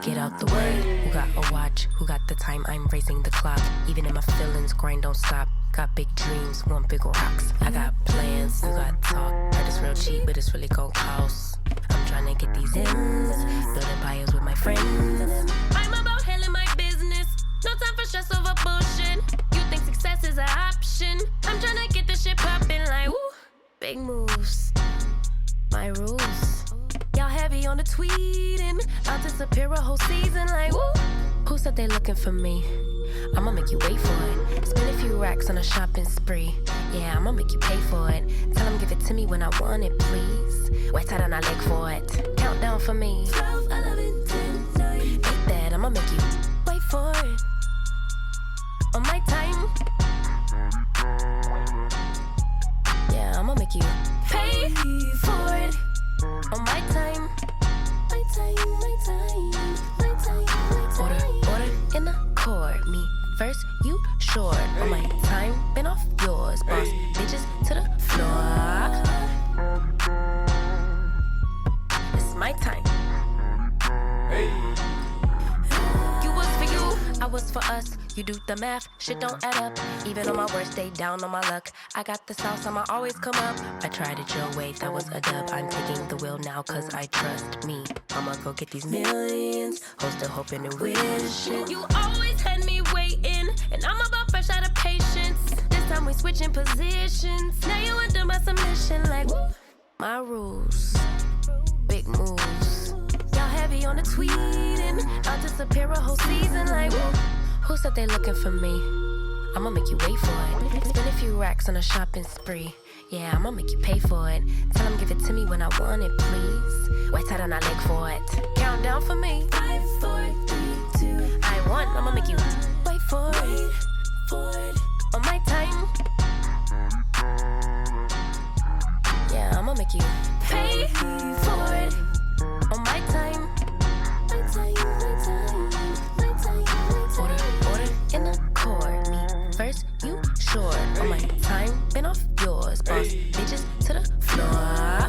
Get out the way, who got a watch, who got the time, I'm raising the clock. Even in my feelings, grind don't stop. Got big dreams, want big rocks. I got plans, you got talk. Heard it's real cheap, but it's really gon' cost. I'm trying to get these ends, building empires with my friends. I'm about handling my business, no time for stress over bullshit. You think success is an option? I'm trying to get this shit poppin' like woo. Big moves, my rules. Y'all heavy on the tweeting, I'll disappear a whole season like woo. Who said they looking for me? I'ma make you wait for it. Spend a few racks on a shopping spree. Yeah, I'ma make you pay for it. Tell them give it to me when I want it, please. Wait till I leg for it. Countdown for me. 12, 11, 10, 9. Ain't that I'ma make you wait for it. On my time. Yeah, I'ma make you pay for it. On my time. My time, my time, my time, my time. Order in the court. Me first, you short. On my time, been off yours. Boss bitches to the floor. It's my time. Hey. You was for you, I was for us. You do the math, shit don't add up. Even on my worst day, down on my luck. I got the sauce, I'ma always come up. I tried it your way, that was a dub. I'm taking the wheel now, cause I trust me. I'ma go get these millions. Hope still hoping and wishing. You always had me waiting, and I'm about fresh out of patience. This time we switching positions. Now you under my submission, like woo. My rules, big moves. Y'all heavy on the tweeting. I'll disappear a whole season, like woo. Who said they looking for me? I'ma make you wait for it. Spend a few racks on a shopping spree. Yeah, I'ma make you pay for it. Tell them give it to me when I want it, please. Wait till I leg for it. Countdown for me. 5, 4, 3, 2. I want, I'ma make you wait for it. On my time. Yeah, I'ma make you pay for it. On my time. My time, my time, my time, my time. Order in the court. Me first, you short. On my time, been off yours. Boss bitches to the floor.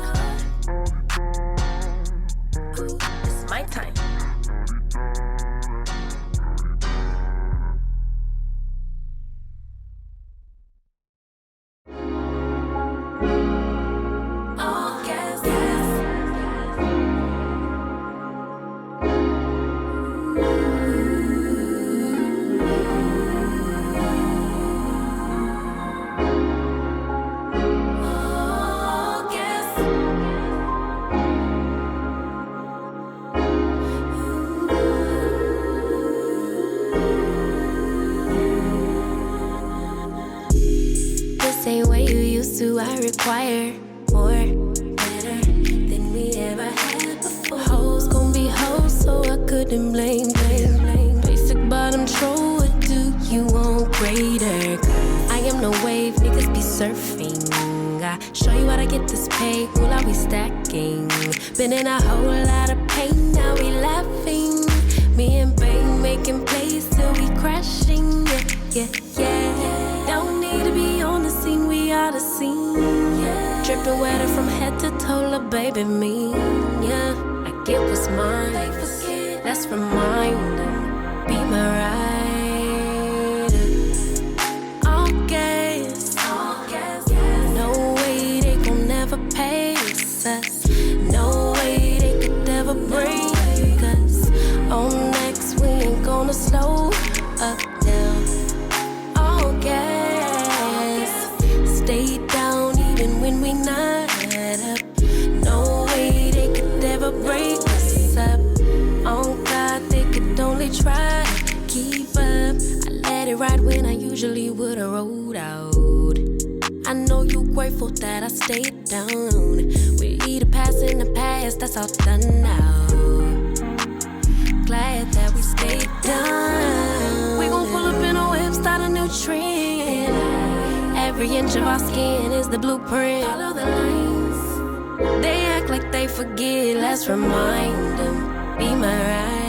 Ooh, it's my time. I require more, better than we ever had before. Hoes gon' be hoes, so I couldn't blame. Basic bottom troll, what do you want greater? I am no wave, niggas be surfing. I show you how to get this pay, will I be stacking? Been in a whole lot of pain, now we laughing. Me and Bang making plays till we crashing. Yeah. Don't need to be on the scene, we are the scene. Yeah. Dripping wetter from head to toe, lil' baby me. Yeah, I get what's mine. Let's remind them, be my rider. All gas. No way they gon' never pace us. No way they could ever break us. On next, we ain't gonna slow up now. All gas. Stay down even when we not up. No way they could ever break us up. On God, they could only try to keep up. I let it ride when I usually would've rolled out. I know you grateful that I stayed down. We lead a past in the past, that's all done now. Glad that we stayed down. We gon' pull up in a whip, start a new trend. Every inch of our skin is the blueprint. Follow the lines. They act like they forget, let's remind them. Be my ride.